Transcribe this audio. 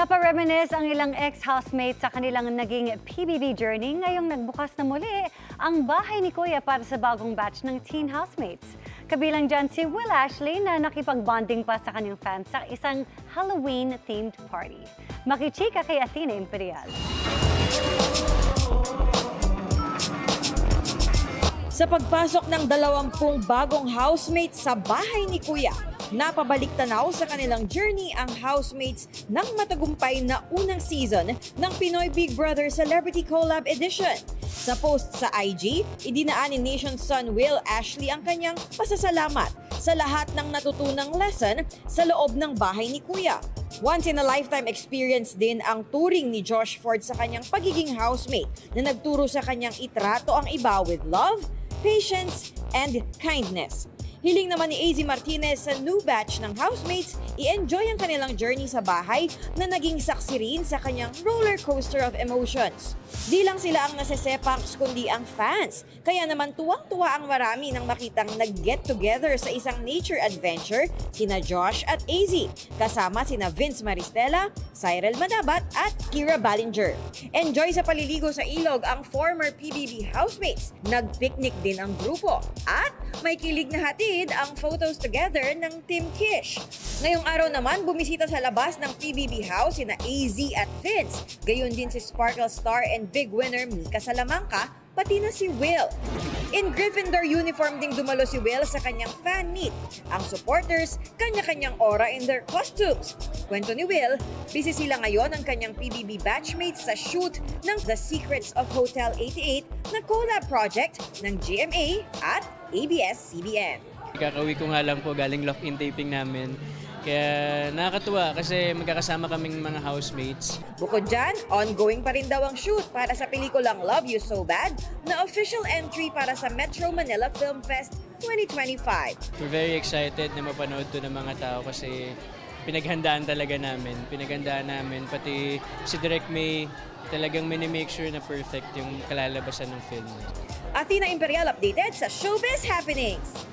Napareminisce ang ilang ex-housemates sa kanilang naging PBB journey ngayong nagbukas na muli ang bahay ni Kuya para sa bagong batch ng teen housemates. Kabilang dyan si Will Ashley na nakipag-bonding pa sa kanyang fans sa isang Halloween-themed party. Makichika kay Athena Imperial. Sa pagpasok ng 20 bagong housemates sa bahay ni Kuya, napabalik tanaw sa kanilang journey ang housemates ng matagumpay na unang season ng Pinoy Big Brother Celebrity Collab Edition. Sa post sa IG, idinaan ni Nation's son Will Ashley ang kanyang pasasalamat sa lahat ng natutunang lesson sa loob ng bahay ni Kuya. Once-in-a-lifetime experience din ang turing ni Josh Ford sa kanyang pagiging housemate na nagturo sa kanyang itrato ang iba with love, patience, and kindness. Hiling naman ni AZ Martinez sa new batch ng housemates i-enjoy ang kanilang journey sa bahay na naging saksi rin sa kanyang roller coaster of emotions. Di lang sila ang nasesepangs kundi ang fans. Kaya naman tuwang-tuwa ang marami nang makitang nag-get together sa isang nature adventure sina Josh at AZ. Kasama sina Vince Maristella, Cyril Manabat at Kira Ballinger. Enjoy sa paliligo sa ilog ang former PBB housemates. Nag-picnic din ang grupo. At may kilig na hatid ang photos together ng Team Kish. Ngayong araw naman, bumisita sa labas ng PBB House sina AZ at Vince. Gayon din si Sparkle Star and big winner Mika Salamanca, pati na si Will. In Gryffindor uniform ding dumalo si Will sa kanyang fan meet. Ang supporters, kanya-kanyang aura in their costumes. Kwento ni Will, busy sila ngayon ang kanyang PBB batchmates sa shoot ng The Secrets of Hotel 88 na collab project ng GMA at ABS-CBN. Kakauwi ko nga lang po galing lock-in taping namin. Kaya nakakatuwa kasi magkakasama kaming mga housemates. Bukod dyan, ongoing pa rin daw ang shoot para sa pelikulang Love You So Bad na official entry para sa Metro Manila Film Fest 2025. We're very excited na mapanood to ng mga tao kasi pinaghandaan talaga namin. Pinaghandaan namin, pati si Direk May talagang minimake sure na perfect yung kalalabasan ng film. Athena Imperial updated sa Showbiz Happenings.